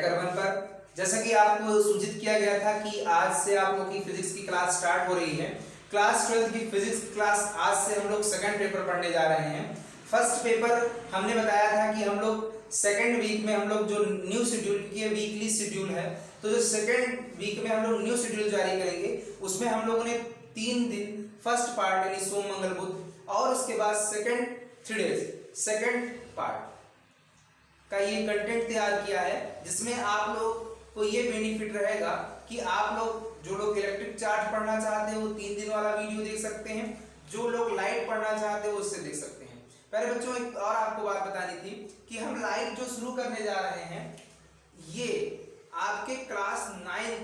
Chapter 1 पर। जैसा कि आपको सूचित किया गया था कि आज से आप लोग की फिजिक्स की क्लास स्टार्ट हो रही है। क्लास 12 की फिजिक्स क्लास आज से हम लोग सेकंड पेपर पढ़ने जा रहे हैं। फर्स्ट पेपर हमने बताया था कि हम लोग सेकंड वीक में हम लोग जो न्यू शेड्यूल की वीकली शेड्यूल है, तो जो सेकंड वीक में हम लोग न्यू शेड्यूल जारी करेंगे उसमें हम लोगों ने 3 दिन फर्स्ट पार्ट यानी सोम मंगल बुध और उसके बाद सेकंड 3 डेज सेकंड पार्ट का ये कंटेंट तैयार किया है, जिसमें आप लोग को ये बेनिफिट रहेगा कि आप लोग जो लोग इलेक्ट्रिक चार्ज पढ़ना चाहते हैं वो 3 दिन वाला वीडियो देख सकते हैं, जो लोग लाइट पढ़ना चाहते हैं उससे देख सकते हैं। पहले बच्चों एक और आपको बात बतानी थी कि हम लाइट जो शुरू करने जा रहे हैं ये आपके क्लास 9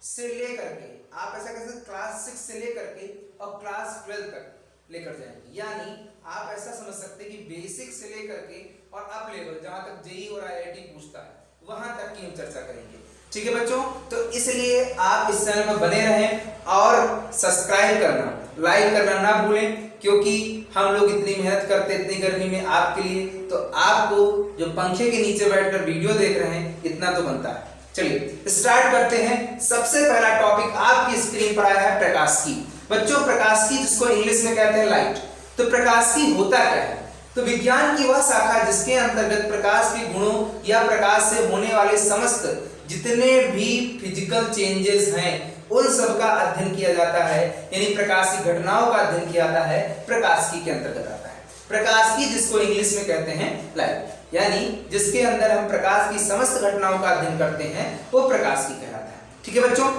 से लेकर के आप ऐसा कह सकते क्लास 6 से लेकर के और क्लास 12 तक लेकर जाएंगे। यानी आप ऐसा समझ सकते हैं कि बेसिक से लेकर के और अप लेवल जहां तक जेईई और आईआईटी पूछता है वहां तक की हम चर्चा करेंगे। ठीक है बच्चों, तो इसलिए आप इस चैनल में बने रहें और सब्सक्राइब करना लाइक करना ना भूलें, क्योंकि हम लोग इतनी मेहनत करते इतनी गर्मी में आपके लिए, तो आपको जो पंखे के नीचे बैठकर वीडियो देख रहे हैं इतना तो बनता है। चलिए स्टार्ट करते हैं। सबसे पहला टॉपिक आपकी स्क्रीन पर आया है प्रकाशिकी। बच्चों प्रकाशिकी जिसको इंग्लिश में कहते हैं लाइट, तो प्रकाशिकी होता क्या है? तो विज्ञान की वह शाखा जिसके अंतर्गत प्रकाश के गुणों या प्रकाश से होने वाले समस्त जितने भी फिजिकल चेंजेस हैं उन सब का अध्ययन किया जाता है, यानी प्रकाश की घटनाओं का अध्ययन किया जाता है, प्रकाशिकी के अंतर्गत आता है। प्रकाशिकी जिसको इंग्लिश में कहते हैं लाइट, यानी जिसके अंदर हम प्रकाश की समस्त घटनाओं का अध्ययन करते हैं वो प्रकाशिकी कहलाता है। ठीक है बच्चों,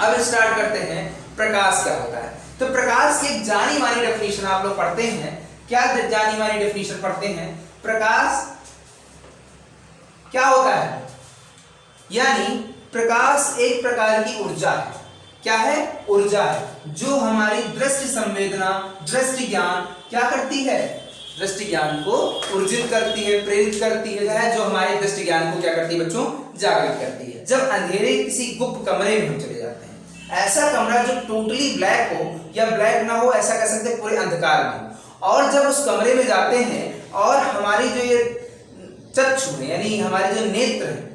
अब स्टार्ट करते हैं प्रकाश क्या होता है। तो प्रकाश की एक जानी मानी डेफिनेशन आप लोग पढ़ते हैं। क्या जानी मानी डेफिनेशन पढ़ते हैं? प्रकाश क्या होता है? यानी प्रकाश एक प्रकार की ऊर्जा है। क्या है? ऊर्जा है जो हमारी दृष्टि संवेदना दृष्टि ज्ञान क्या करती है? दृष्टि ज्ञान को ऊर्जित करती है, प्रेरित करती है, जो हमारे दृष्टि ज्ञान को क्या करती है बच्चों? जागृत करती है। जब अंधेरे किसी गुप्त कमरे में हम चले जाते हैं, ऐसा कमरा जो टोटली ब्लैक हो या ब्लैक ना हो, ऐसा कह सकते हैं पूरे अंधकार में, और जब उस कमरे में जाते हैं और हमारी जो ये चक्षु है यानी हमारे जो नेत्र है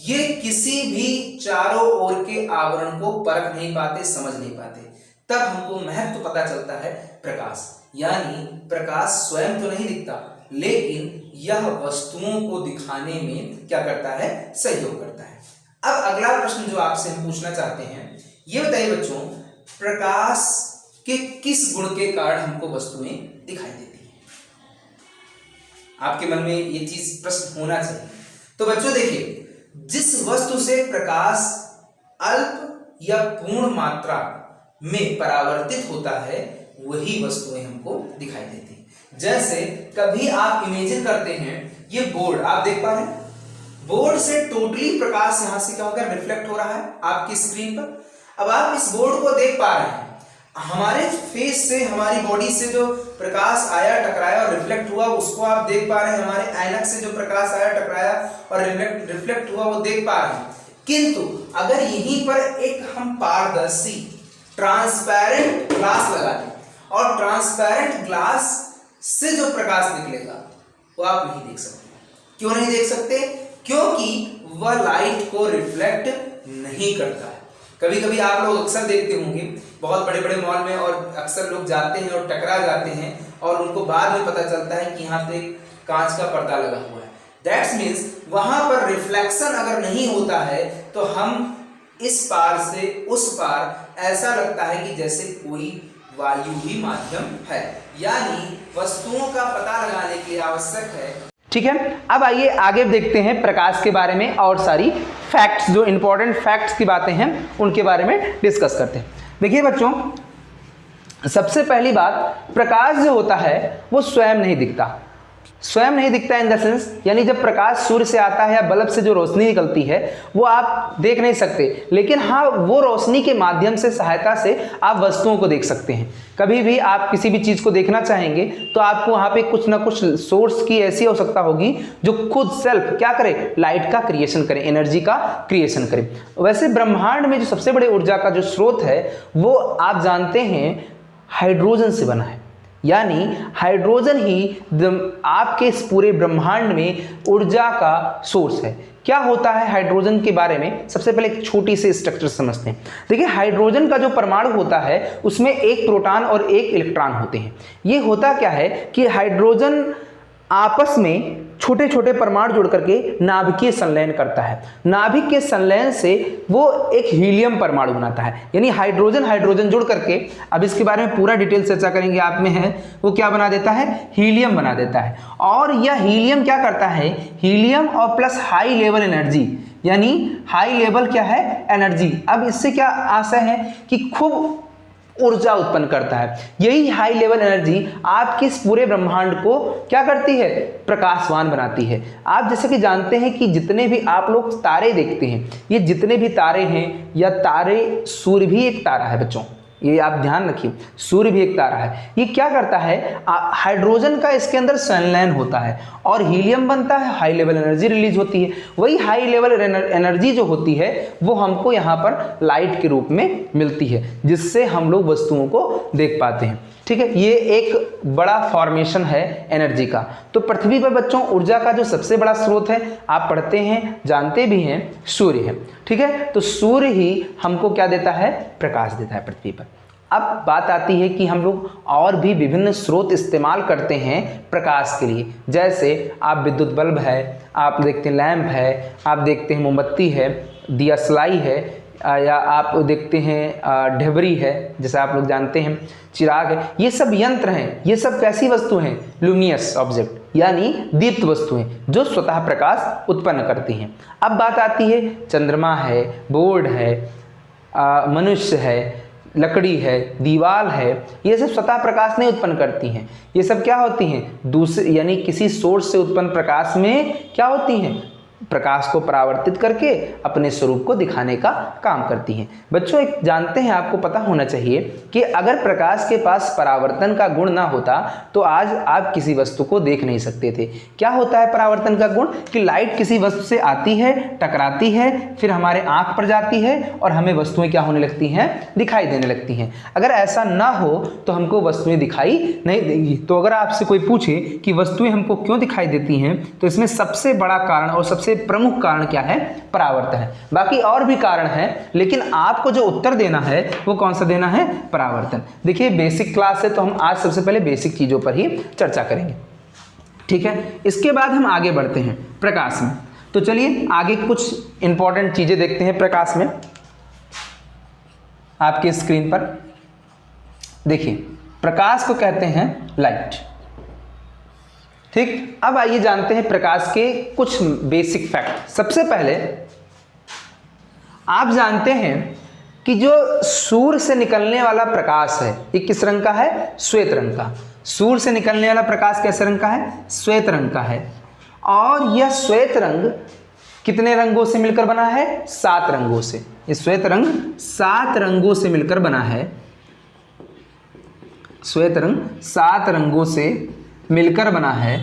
ये किसी भी चारों ओर के आवरण को परख नहीं पाते, समझ नहीं पाते, तब हमको महत्व पता चलता है प्रकाश। यानी प्रकाश स्वयं तो नहीं दिखता, लेकिन यह वस्तुओं को दिखाने में क्या करता है? सहयोग करता है। अब अगला प्रश्न जो आपसे हम पूछना चाहते हैं, ये बताइए बच्चों, प्रकाश के किस गुण के कारण हमको वस्तुएं दिखाई देती हैं? आपके मन में ये चीज प्रश्न होना चाहिए। तो बच्चों देखिए, जिस वस्तु से प्रकाश अल्प या पूर्ण मात्रा में परावर्तित होता है वही वस्तुएं हमको दिखाई देती हैं। जैसे कभी आप इमेजिन करते हैं ये बोर्ड आप देख पा रहे हैं, बोर्ड से टोटली प्रकाश यहां से क्या होगा? रिफ्लेक्ट हो रहा है आपकी स्क्रीन पर। अब आप इस बोर्ड को देख पा रहे हैं, हमारे फेस से हमारी बॉडी से जो प्रकाश आया टकराया और रिफ्लेक्ट हुआ उसको आप देख पा रहे हैं, हमारे ऐनक से जो प्रकाश आया टकराया और रिफ्लेक्ट हुआ वो देख पा रहे हैं। किंतु अगर यहीं पर एक हम पारदर्शी ट्रांसपेरेंट ग्लास लगा दें और ट्रांसपेरेंट ग्लास से जो प्रकाश निकलेगा वो आप नहीं देख सकते। क्यों नहीं देख सकते? क्योंकि वह लाइट को रिफ्लेक्ट नहीं करता है। कभी कभी आप लोग अक्सर देखते होंगे बहुत बड़े बड़े मॉल में, और अक्सर लोग जाते हैं और टकरा जाते हैं और उनको बाद में पता चलता है कि यहाँ पे कांच का पर्दा लगा हुआ है। दैट्स मीन्स वहां पर रिफ्लेक्शन अगर नहीं होता है तो हम इस पार से उस पार ऐसा लगता है कि जैसे कोई वायु ही माध्यम है, यानी वस्तुओं का पता लगाने के लिए आवश्यक है। ठीक है, अब आइए आगे देखते हैं प्रकाश के बारे में और सारी फैक्ट्स, जो इंपॉर्टेंट फैक्ट्स की बातें हैं उनके बारे में डिस्कस करते हैं। देखिए बच्चों, सबसे पहली बात, प्रकाश जो होता है वो स्वयं नहीं दिखता। स्वयं नहीं दिखता इन द सेंस, यानी जब प्रकाश सूर्य से आता है या बल्ब से जो रोशनी निकलती है वो आप देख नहीं सकते, लेकिन हाँ वो रोशनी के माध्यम से सहायता से आप वस्तुओं को देख सकते हैं। कभी भी आप किसी भी चीज़ को देखना चाहेंगे तो आपको वहाँ पे कुछ ना कुछ सोर्स की ऐसी आवश्यकता होगी जो खुद सेल्फ क्या करे? लाइट का क्रिएशन करे, एनर्जी का क्रिएशन करे। वैसे ब्रह्मांड में जो सबसे बड़े ऊर्जा का जो स्रोत है वो आप जानते हैं हाइड्रोजन से बना है, यानी हाइड्रोजन ही आपके इस पूरे ब्रह्मांड में ऊर्जा का सोर्स है। क्या होता है हाइड्रोजन के बारे में सबसे पहले एक छोटी सी स्ट्रक्चर समझते हैं। देखिए हाइड्रोजन का जो परमाणु होता है उसमें एक प्रोटॉन और एक इलेक्ट्रॉन होते हैं। ये होता क्या है कि हाइड्रोजन आपस में छोटे छोटे परमाणु जोड़ करके नाभिकीय संलयन करता है। नाभिक के संलयन से वो एक हीलियम परमाणु बनाता है, यानी हाइड्रोजन हाइड्रोजन जुड़ करके, अब इसके बारे में पूरा डिटेल चर्चा करेंगे, आप में है वो क्या बना देता है, हीलियम बना देता है। और यह हीलियम क्या करता है, हीलियम और प्लस हाई लेवल एनर्जी, यानी हाई लेवल क्या है, एनर्जी। अब इससे क्या आशय है कि खूब ऊर्जा उत्पन्न करता है। यही हाई लेवल एनर्जी आपके इस पूरे ब्रह्मांड को क्या करती है, प्रकाशवान बनाती है। आप जैसे कि जानते हैं कि जितने भी आप लोग तारे देखते हैं, ये जितने भी तारे हैं, या तारे, सूर्य भी एक तारा है बच्चों, ये आप ध्यान रखिए, सूर्य भी एक तारा है। ये क्या करता है, हाइड्रोजन का इसके अंदर संलयन होता है और हीलियम बनता है, हाई लेवल एनर्जी रिलीज होती है। वही हाई लेवल एनर्जी जो होती है वो हमको यहाँ पर लाइट के रूप में मिलती है, जिससे हम लोग वस्तुओं को देख पाते हैं। ठीक है, ये एक बड़ा फॉर्मेशन है एनर्जी का। तो पृथ्वी पर बच्चों ऊर्जा का जो सबसे बड़ा स्रोत है, आप पढ़ते हैं, जानते भी हैं, सूर्य है। ठीक है, तो सूर्य ही हमको क्या देता है, प्रकाश देता है पृथ्वी पर। अब बात आती है कि हम लोग और भी विभिन्न स्रोत इस्तेमाल करते हैं प्रकाश के लिए। जैसे आप विद्युत बल्ब है, आप देखते हैं लैंप है, आप देखते हैं मोमबत्ती है, दिया सलाई है, या आप देखते हैं ढेबरी है, जैसे आप लोग जानते हैं चिराग है। ये सब यंत्र हैं, ये सब कैसी वस्तु हैं, लुमिनियस ऑब्जेक्ट, यानी दीप्त वस्तुएं जो स्वतः प्रकाश उत्पन्न करती हैं। अब बात आती है चंद्रमा है, बोर्ड है, मनुष्य है, लकड़ी है, दीवार है, ये सब स्वतः प्रकाश नहीं उत्पन्न करती हैं। ये सब क्या होती हैं, दूसरे यानी किसी सोर्स से उत्पन्न प्रकाश में क्या होती हैं, प्रकाश को परावर्तित करके अपने स्वरूप को दिखाने का काम करती हैं। बच्चों एक जानते हैं, आपको पता होना चाहिए कि अगर प्रकाश के पास परावर्तन का गुण ना होता तो आज आप किसी वस्तु को देख नहीं सकते थे। क्या होता है परावर्तन का गुण, कि लाइट किसी वस्तु से आती है, टकराती है, फिर हमारे आंख पर जाती है और हमें वस्तुएं क्या होने लगती हैं, दिखाई देने लगती हैं। अगर ऐसा ना हो तो हमको वस्तुएं दिखाई नहीं देंगी। तो अगर आपसे कोई पूछे कि वस्तुएं हमको क्यों दिखाई देती हैं, तो इसमें सबसे बड़ा कारण और सबसे प्रमुख कारण क्या है, परावर्तन है। बाकी और भी कारण है, लेकिन आपको जो उत्तर देना है वो कौन सा देना है, परावर्तन। देखिए बेसिक क्लास है तो हम आज सबसे पहले बेसिक चीजों पर ही चर्चा करेंगे। ठीक है, इसके बाद हम आगे बढ़ते हैं प्रकाश में। तो चलिए आगे कुछ इंपॉर्टेंट चीजें देखते हैं प्रकाश में। आपकी स्क्रीन पर देखिए, प्रकाश को कहते हैं लाइट। ठीक, अब आइए जानते हैं प्रकाश के कुछ बेसिक फैक्ट। सबसे पहले आप जानते हैं कि जो सूर्य से निकलने वाला प्रकाश है, ये किस रंग का है, श्वेत रंग का। सूर्य से निकलने वाला प्रकाश कैसे रंग का है, श्वेत रंग का है। और यह श्वेत रंग कितने रंगों से मिलकर बना है, 7 रंगों से। ये श्वेत रंग 7 रंगों से मिलकर बना है। श्वेत रंग 7 रंगों से मिलकर बना है,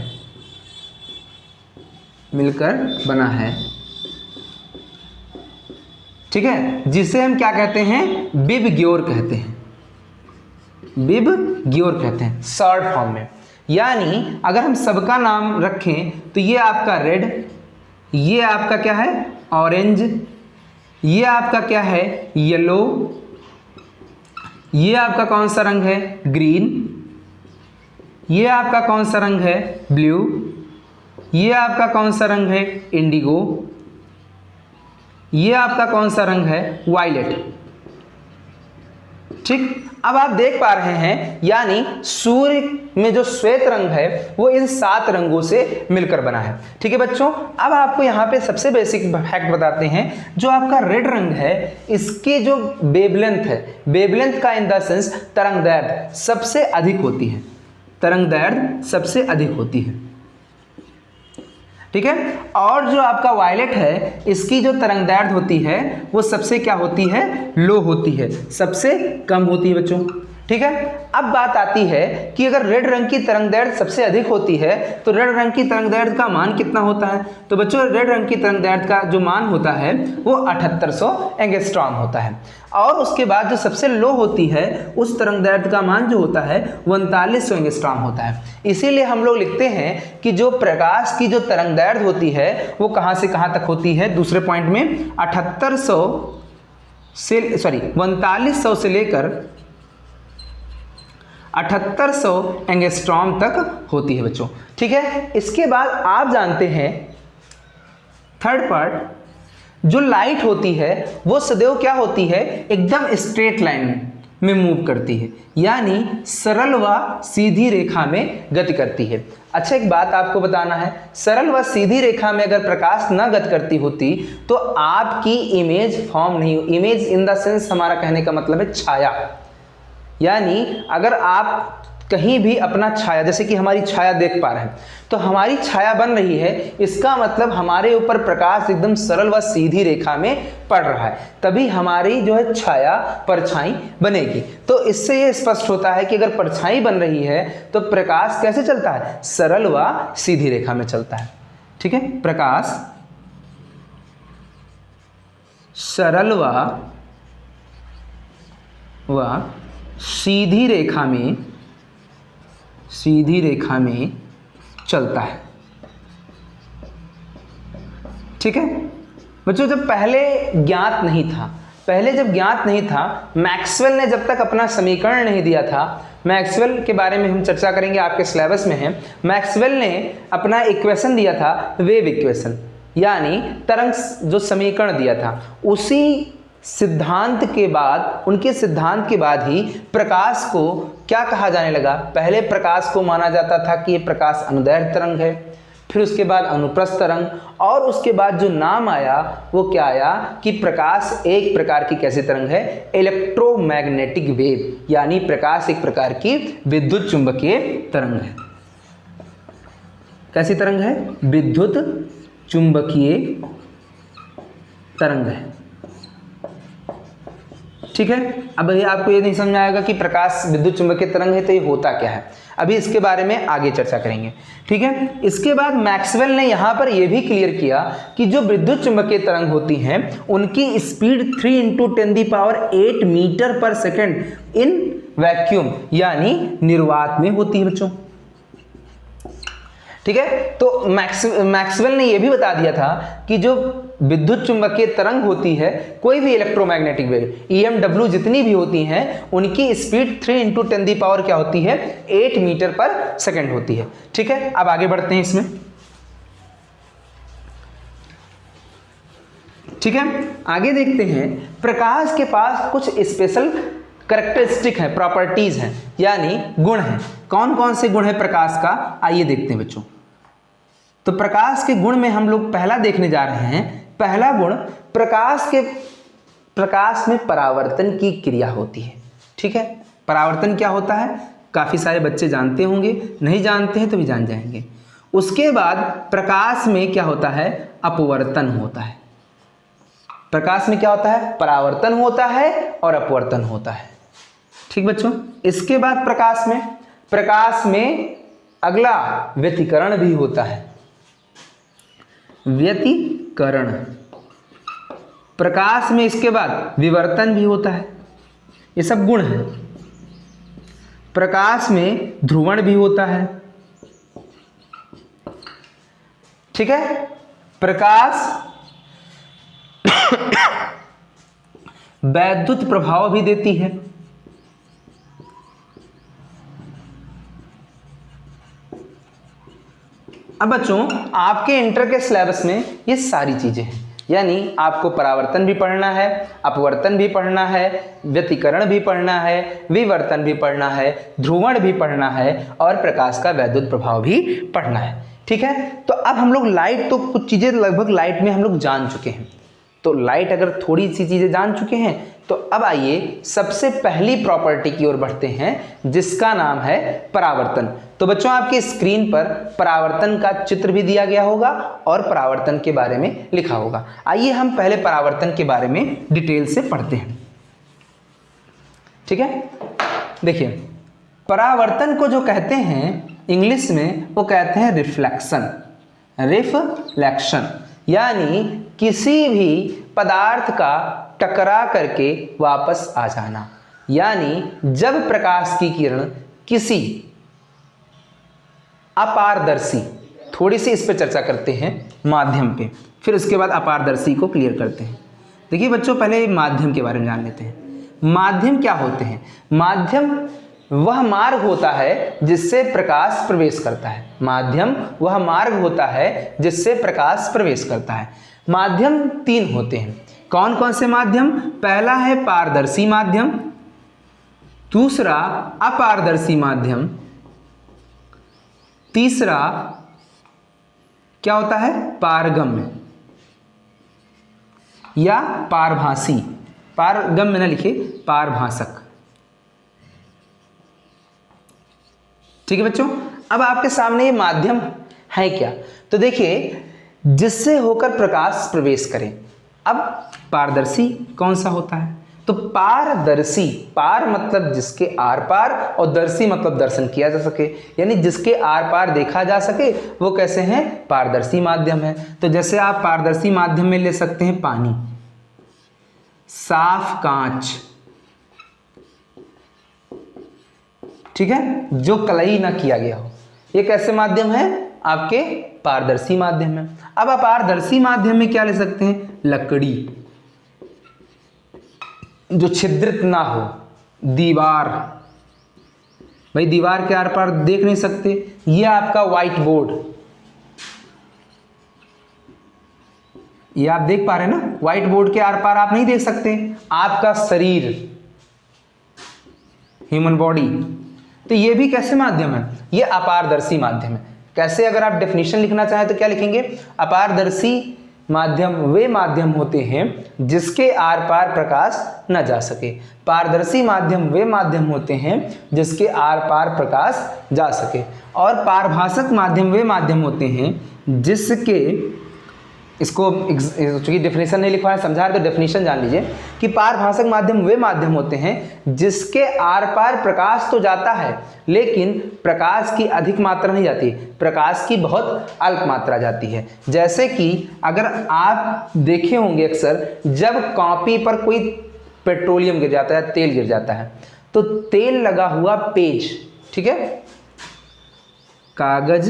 मिलकर बना है। ठीक है, जिसे हम क्या कहते हैं, विबग्योर कहते हैं, विबग्योर कहते हैं शॉर्ट फॉर्म में। यानी अगर हम सबका नाम रखें तो ये आपका रेड, ये आपका क्या है, ऑरेंज, ये आपका क्या है, येलो, ये आपका कौन सा रंग है, ग्रीन, ये आपका कौन सा रंग है, ब्लू, ये आपका कौन सा रंग है, इंडिगो, ये आपका कौन सा रंग है, वायलेट। ठीक, अब आप देख पा रहे हैं, यानी सूर्य में जो श्वेत रंग है वो इन 7 रंगों से मिलकर बना है। ठीक है बच्चों, अब आपको यहाँ पे सबसे बेसिक फैक्ट बताते हैं। जो आपका रेड रंग है, इसके जो वेवलेंथ है, वेवलेंथ का इन द सेंस तरंगदैर्घ्य सबसे अधिक होती है, तरंगदैर्घ्य सबसे अधिक होती है। ठीक है, और जो आपका वायलेट है, इसकी जो तरंगदैर्घ्य होती है वो सबसे क्या होती है, लो होती है, सबसे कम होती है बच्चों। ठीक है। अब बात आती है कि अगर रेड रंग की तरंगदैर्घ्य सबसे अधिक होती है तो रेड रंग की तरंगदैर्घ्य का मान कितना होता है? तो बच्चों रेड रंग की तरंगदैर्घ्य का जो मान होता है वो 7800 एंगस्ट्रॉम होता है। और उसके बाद जो सबसे लो होती है उस तरंगदैर्घ्य का मान जो होता है 3900 एंगस्ट्रॉम होता है। इसीलिए हम लोग लिखते हैं कि जो प्रकाश की जो तरंगदैर्घ्य होती है वो कहाँ से कहाँ तक होती है? दूसरे पॉइंट में 3900 से लेकर 7800 एंगस्ट्रॉम तक होती है बच्चों। ठीक है। इसके बाद आप जानते हैं थर्ड पार्ट, जो लाइट होती है वो सदैव क्या होती है? एकदम स्ट्रेट लाइन में मूव करती है, यानी सरल व सीधी रेखा में गति करती है। अच्छा, एक बात आपको बताना है, सरल व सीधी रेखा में अगर प्रकाश न गति करती होती तो आपकी इमेज फॉर्म नहीं, इमेज इन द सेंस हमारा कहने का मतलब है छाया, यानी अगर आप कहीं भी अपना छाया, जैसे कि हमारी छाया देख पा रहे हैं तो हमारी छाया बन रही है, इसका मतलब हमारे ऊपर प्रकाश एकदम सरल व सीधी रेखा में पड़ रहा है, तभी हमारी जो है छाया परछाई बनेगी। तो इससे ये स्पष्ट होता है कि अगर परछाई बन रही है तो प्रकाश कैसे चलता है? सरल व सीधी रेखा में चलता है। ठीक है। प्रकाश सरल व सीधी रेखा में चलता है। ठीक है बच्चों, जब पहले ज्ञात नहीं था, मैक्सवेल ने जब तक अपना समीकरण नहीं दिया था, मैक्सवेल के बारे में हम चर्चा करेंगे, आपके सिलेबस में है। मैक्सवेल ने अपना इक्वेशन दिया था, वेव इक्वेशन, यानी तरंग जो समीकरण दिया था, उसी सिद्धांत के बाद, उनके सिद्धांत के बाद ही प्रकाश को क्या कहा जाने लगा? पहले प्रकाश को माना जाता था कि ये प्रकाश अनुदैर्घ्य तरंग है, फिर उसके बाद अनुप्रस्थ तरंग, और उसके बाद जो नाम आया वो क्या आया कि प्रकाश एक प्रकार की कैसी तरंग है? इलेक्ट्रोमैग्नेटिक वेव, यानी प्रकाश एक प्रकार की विद्युत चुंबकीय तरंग है। कैसी तरंग है? विद्युत चुंबकीय तरंग है। ठीक है। अब आपको ये नहीं समझ आएगा कि प्रकाश विद्युत चुंबकीय तरंग है तो ये होता क्या है, अभी इसके बारे में आगे चर्चा करेंगे। ठीक है। इसके बाद मैक्सवेल ने यहाँ पर यह भी क्लियर किया कि जो विद्युत चुंबकीय तरंग होती हैं उनकी स्पीड 3 × 10⁸ मीटर पर सेकेंड इन वैक्यूम, यानी निर्वात में होती है बच्चों। ठीक है। तो मैक्सवेल ने यह भी बता दिया था कि जो विद्युत चुंबकीय तरंग होती है, कोई भी इलेक्ट्रोमैग्नेटिक वेव EMW जितनी भी होती हैं, उनकी स्पीड 3 × 10⁻, क्या होती है? 8 मीटर पर सेकंड होती है। ठीक है। अब आगे बढ़ते हैं इसमें। ठीक है, आगे देखते हैं। प्रकाश के पास कुछ स्पेशल कैरेक्टरिस्टिक है, प्रॉपर्टीज हैं, यानी गुण हैं। कौन कौन से गुण है प्रकाश का, आइए देखते हैं बच्चों। तो प्रकाश के गुण में हम लोग पहला देखने जा रहे हैं। पहला गुण, प्रकाश में परावर्तन की क्रिया होती है। ठीक है। परावर्तन क्या होता है? काफी सारे बच्चे जानते होंगे, नहीं जानते हैं तो भी जान जाएंगे। उसके बाद प्रकाश में क्या होता है? अपवर्तन होता है। प्रकाश में क्या होता है? परावर्तन होता है और अपवर्तन होता है। ठीक बच्चों। इसके बाद प्रकाश में अगला व्यतिकरण भी होता है। व्यतिकरण। प्रकाश में इसके बाद विवर्तन भी होता है। ये सब गुण हैं। प्रकाश में ध्रुवण भी होता है। ठीक है। प्रकाश वैद्युत प्रभाव भी देती है। अब बच्चों, आपके इंटर के सिलेबस में ये सारी चीजें हैं, यानी आपको परावर्तन भी पढ़ना है, अपवर्तन भी पढ़ना है, व्यतिकरण भी पढ़ना है, विवर्तन भी पढ़ना है, ध्रुवण भी पढ़ना है और प्रकाश का वैद्युत प्रभाव भी पढ़ना है। ठीक है। तो अब हम लोग लाइट, तो कुछ चीजें लगभग लाइट में हम लोग जान चुके हैं। तो लाइट अगर थोड़ी सी चीजें जान चुके हैं तो अब आइए सबसे पहली प्रॉपर्टी की ओर बढ़ते हैं, जिसका नाम है परावर्तन। तो बच्चों, आपकी स्क्रीन पर परावर्तन का चित्र भी दिया गया होगा और परावर्तन के बारे में लिखा होगा। आइए हम पहले परावर्तन के बारे में डिटेल से पढ़ते हैं। ठीक है। देखिए, परावर्तन को जो कहते हैं इंग्लिश में वो कहते हैं रिफ्लेक्शन। रिफ्लेक्शन यानी किसी भी पदार्थ का टकरा करके वापस आ जाना। यानी जब प्रकाश की किरण किसी अपारदर्शी, थोड़ी सी इस पे चर्चा करते हैं माध्यम पे, फिर उसके बाद अपारदर्शी को क्लियर करते हैं। देखिए बच्चों, पहले माध्यम के बारे में जान लेते हैं। माध्यम क्या होते हैं? माध्यम वह मार्ग होता है जिससे प्रकाश प्रवेश करता है। माध्यम वह मार्ग होता है जिससे प्रकाश प्रवेश करता है। माध्यम 3 होते हैं। कौन कौन से माध्यम? पहला है पारदर्शी माध्यम, दूसरा अपारदर्शी माध्यम, तीसरा क्या होता है? पारगम्य या पारभासी। पारगम्य न लिखे, पारभासक। ठीक है बच्चों, अब आपके सामने ये माध्यम है क्या? तो देखिए, जिससे होकर प्रकाश प्रवेश करे। अब पारदर्शी कौन सा होता है? तो पारदर्शी, पार मतलब जिसके आर पार और दर्शी मतलब दर्शन किया जा सके, यानी जिसके आर पार देखा जा सके, वो कैसे हैं? पारदर्शी माध्यम है। तो जैसे आप पारदर्शी माध्यम में ले सकते हैं पानी, साफ कांच, ठीक है, जो कलई ना किया गया हो, ये कैसे माध्यम है? आपके पारदर्शी माध्यम है। अब अपारदर्शी माध्यम में क्या ले सकते हैं? लकड़ी, जो छिद्रित ना हो, दीवार, भाई दीवार के आर पार देख नहीं सकते, ये आपका व्हाइट बोर्ड, ये आप देख पा रहे हैं ना, व्हाइट बोर्ड के आर पार आप नहीं देख सकते। आपका शरीर, ह्यूमन बॉडी, तो ये भी कैसे माध्यम है? ये अपारदर्शी माध्यम है। कैसे? अगर आप डेफिनेशन लिखना चाहें तो क्या लिखेंगे? अपारदर्शी माध्यम वे माध्यम होते हैं जिसके आर पार प्रकाश न जा सके। पारदर्शी माध्यम वे माध्यम होते हैं जिसके आर पार प्रकाश जा सके। और पारभासक माध्यम वे माध्यम होते हैं जिसके, इसको चूंकि डेफिनेशन नहीं लिखवा है, समझा रहे तो डेफिनेशन जान लीजिए कि पारभासक माध्यम वे माध्यम होते हैं जिसके आर पार प्रकाश तो जाता है, लेकिन प्रकाश की अधिक मात्रा नहीं जाती, प्रकाश की बहुत अल्प मात्रा जाती है। जैसे कि अगर आप देखे होंगे अक्सर, जब कॉपी पर कोई पेट्रोलियम गिर जाता है, तेल गिर जाता है, तो तेल लगा हुआ पेज, ठीक है, कागज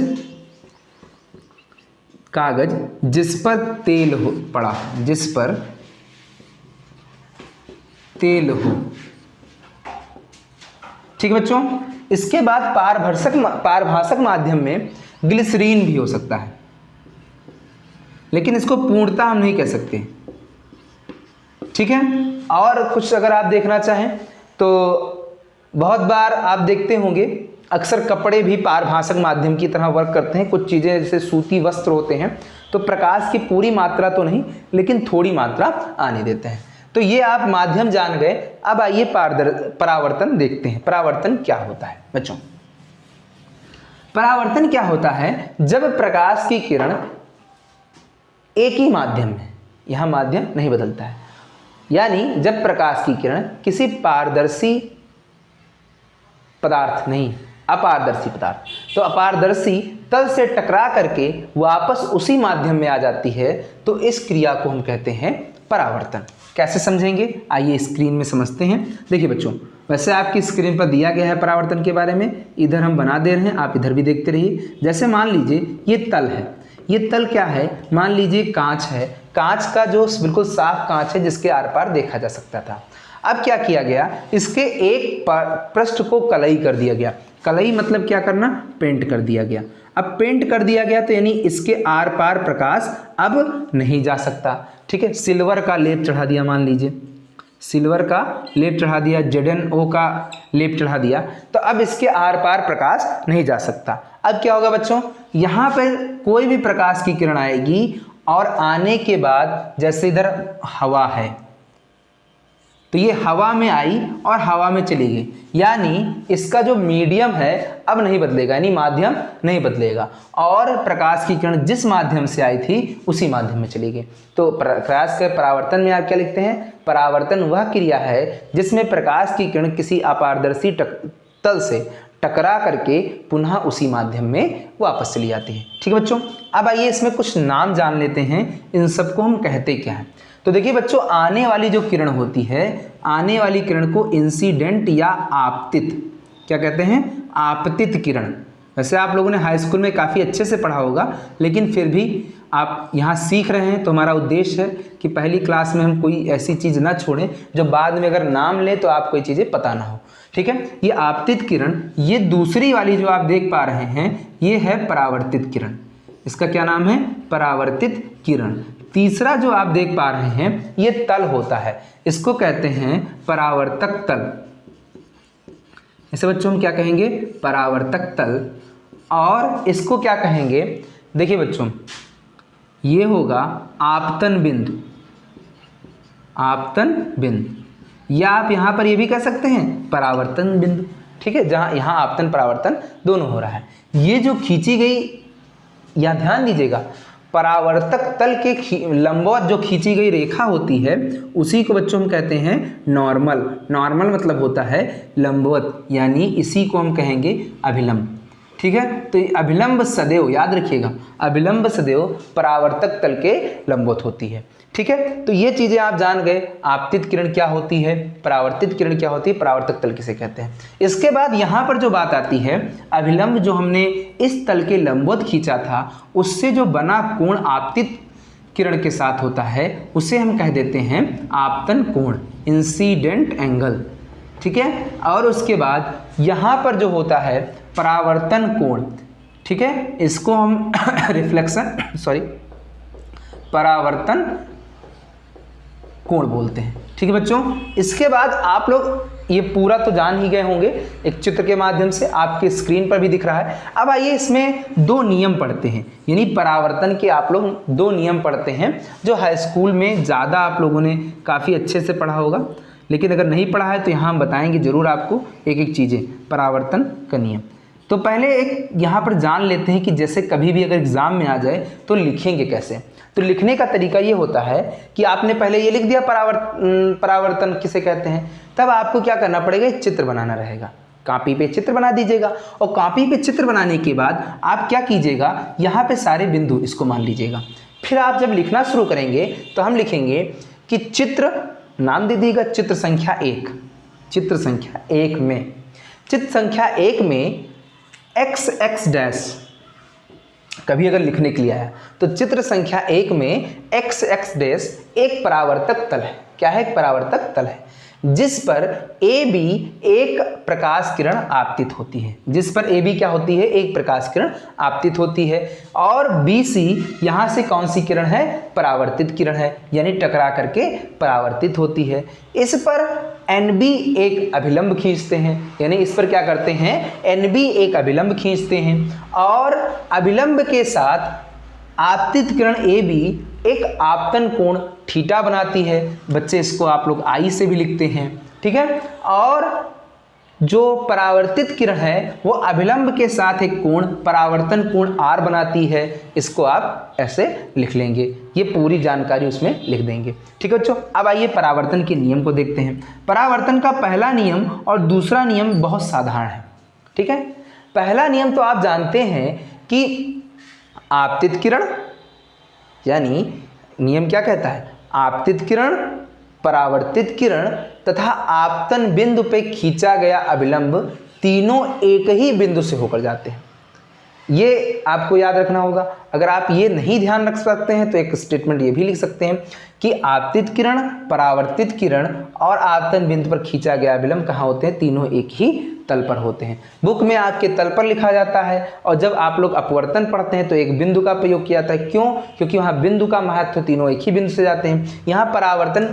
जिस पर तेल हो पड़ा, जिस पर तेल हो, ठीक है बच्चों। इसके बाद पारभासक माध्यम में ग्लिसरीन भी हो सकता है, लेकिन इसको पूर्णतः हम नहीं कह सकते, ठीक है। और कुछ अगर आप देखना चाहें तो बहुत बार आप देखते होंगे, अक्सर कपड़े भी पारभासक माध्यम की तरह वर्क करते हैं। कुछ चीज़ें जैसे सूती वस्त्र होते हैं तो प्रकाश की पूरी मात्रा तो नहीं, लेकिन थोड़ी मात्रा आने देते हैं। तो ये आप माध्यम जान गए। अब आइए परावर्तन देखते हैं। परावर्तन क्या होता है बच्चों? परावर्तन क्या होता है? जब प्रकाश की किरण एक ही माध्यम में, यहां माध्यम नहीं बदलता है, यानी जब प्रकाश की किरण किसी पारदर्शी पदार्थ, नहीं अपारदर्शी पदार्थ, तो अपारदर्शी तल से टकरा करके वापस उसी माध्यम में आ जाती है, तो इस क्रिया को हम कहते हैं परावर्तन। कैसे समझेंगे? आइए स्क्रीन में समझते हैं। देखिए बच्चों, वैसे आपकी स्क्रीन पर दिया गया है परावर्तन के बारे में, इधर हम बना दे रहे हैं, आप इधर भी देखते रहिए। जैसे मान लीजिए ये तल है, ये तल क्या है? मान लीजिए कांच है, कांच का जो बिल्कुल साफ कांच है जिसके आर पार देखा जा सकता था। अब क्या किया गया? इसके एक पृष्ठ को कलई कर दिया गया। कलई मतलब क्या करना? पेंट कर दिया गया। अब पेंट कर दिया गया तो यानी इसके आर पार प्रकाश अब नहीं जा सकता, ठीक है। सिल्वर का लेप चढ़ा दिया, मान लीजिए सिल्वर का लेप चढ़ा दिया, ZnO का लेप चढ़ा दिया, तो अब इसके आर पार प्रकाश नहीं जा सकता। अब क्या होगा बच्चों? यहाँ पर कोई भी प्रकाश की किरण आएगी और आने के बाद, जैसे इधर हवा है तो तो ये हवा में आई और हवा में चली गई, यानी इसका जो मीडियम है अब नहीं बदलेगा, यानी माध्यम नहीं बदलेगा, और प्रकाश की किरण जिस माध्यम से आई थी उसी माध्यम में चली गई। तो प्रकाश के परावर्तन में आप क्या लिखते हैं? परावर्तन वह क्रिया है जिसमें प्रकाश की किरण किसी अपारदर्शी तल से टकरा करके पुनः उसी माध्यम में वापस चली जाती है। ठीक है बच्चों, अब आइए इसमें कुछ नाम जान लेते हैं, इन सबको हम कहते क्या हैं। तो देखिए बच्चों, आने वाली जो किरण होती है, आने वाली किरण को इंसिडेंट या आपतित क्या कहते हैं? आपतित किरण। वैसे आप लोगों ने हाई स्कूल में काफ़ी अच्छे से पढ़ा होगा, लेकिन फिर भी आप यहाँ सीख रहे हैं तो हमारा उद्देश्य है कि पहली क्लास में हम कोई ऐसी चीज़ ना छोड़ें जो बाद में अगर नाम ले तो आपको ये चीज़ें पता ना हो। ठीक है, ये आपतित किरण, ये दूसरी वाली जो आप देख पा रहे हैं ये है परावर्तित किरण। इसका क्या नाम है? परावर्तित किरण। तीसरा जो आप देख पा रहे हैं ये तल होता है, इसको कहते हैं परावर्तक तल। ऐसे बच्चों हम क्या कहेंगे? परावर्तक तल। और इसको क्या कहेंगे? देखिए बच्चों, ये होगा आपतन बिंदु। आपतन बिंदु, या आप यहाँ पर ये भी कह सकते हैं परावर्तन बिंदु। ठीक है, जहाँ यहाँ आपतन परावर्तन दोनों हो रहा है। ये जो खींची गई, या ध्यान दीजिएगा, परावर्तक तल के लंबवत जो खींची गई रेखा होती है उसी को बच्चों हम कहते हैं नॉर्मल। नॉर्मल मतलब होता है लंबवत, यानी इसी को हम कहेंगे अभिलंब। ठीक है, तो अभिलंब सदैव, याद रखिएगा, अभिलंब सदैव परावर्तक तल के लंबवत होती है। ठीक है, तो ये चीजें आप जान गए। आपतित किरण क्या होती है, परावर्तित किरण क्या होती है, परावर्तक तल किसे कहते हैं। इसके बाद यहाँ पर जो बात आती है, अभिलंब जो हमने इस तल के लंबवत खींचा था उससे जो बना कोण आपतित किरण के साथ होता है उसे हम कह देते हैं आपतन कोण, इंसिडेंट एंगल। ठीक है, और उसके बाद यहाँ पर जो होता है परावर्तन कोण, ठीक है, इसको हम रिफ्लेक्शन परावर्तन कोण बोलते हैं। ठीक है बच्चों, इसके बाद आप लोग ये पूरा तो जान ही गए होंगे, एक चित्र के माध्यम से आपके स्क्रीन पर भी दिख रहा है। अब आइए इसमें दो नियम पढ़ते हैं, यानी परावर्तन के आप लोग दो नियम पढ़ते हैं जो हाई स्कूल में ज़्यादा आप लोगों ने काफ़ी अच्छे से पढ़ा होगा, लेकिन अगर नहीं पढ़ा है तो यहाँ हम बताएंगे जरूर आपको एक एक चीज़ें परावर्तन का नियम। तो पहले एक यहाँ पर जान लेते हैं कि जैसे कभी भी अगर एग्ज़ाम में आ जाए तो लिखेंगे कैसे। तो लिखने का तरीका ये होता है कि आपने पहले ये लिख दिया परावर्तन किसे कहते हैं, तब आपको क्या करना पड़ेगा, एक चित्र बनाना रहेगा। कॉपी पे चित्र बना दीजिएगा, और कॉपी पे चित्र बनाने के बाद आप क्या कीजिएगा, यहाँ पे सारे बिंदु इसको मान लीजिएगा। फिर आप जब लिखना शुरू करेंगे तो हम लिखेंगे कि चित्र, नाम दे दीजिएगा चित्र संख्या 1। चित्र संख्या 1 में, चित्र संख्या 1 में x डैश, कभी अगर लिखने के लिए आया तो चित्र संख्या 1 में x डैश एक परावर्तक तल है। क्या है? एक परावर्तक तल है जिस पर AB एक प्रकाश किरण आपतित होती है। जिस पर AB क्या होती है? एक प्रकाश किरण आपतित होती है। और BC यहाँ से कौन सी किरण है? परावर्तित किरण है, यानी टकरा करके परावर्तित होती है। इस पर NB एक अभिलंब खींचते हैं, यानी इस पर क्या करते हैं? NB एक अभिलंब खींचते हैं, और अभिलंब के साथ आपतित किरण AB एक आपतन कोण थीटा बनाती है। बच्चे इसको आप लोग I से भी लिखते हैं। ठीक है, और जो परावर्तित किरण है वो अभिलंब के साथ एक कोण, परावर्तन कोण R बनाती है। इसको आप ऐसे लिख लेंगे, ये पूरी जानकारी उसमें लिख देंगे। ठीक है बच्चों, अब आइए परावर्तन के नियम को देखते हैं। परावर्तन का पहला नियम और दूसरा नियम बहुत साधारण है। ठीक है, पहला नियम तो आप जानते हैं कि आपतित किरण, यानी नियम क्या कहता है? आपतित किरण, परावर्तित किरण तथा आपतन बिंदु पे खींचा गया अभिलंब तीनों एक ही बिंदु से होकर जाते हैं। ये आपको याद रखना होगा। अगर आप ये नहीं ध्यान रख सकते हैं तो एक स्टेटमेंट ये भी लिख सकते हैं कि आपतित किरण, परावर्तित किरण और आपतन बिंदु पर खींचा गया अभिलंब कहाँ होते हैं? तीनों एक ही तल पर होते हैं। बुक में आपके तल पर लिखा जाता है, और जब आप लोग अपवर्तन पढ़ते हैं तो एक बिंदु का प्रयोग किया जाता है। क्यों? क्योंकि वहाँ बिंदु का महत्व, तीनों एक ही बिंदु से जाते हैं। यहाँ परावर्तन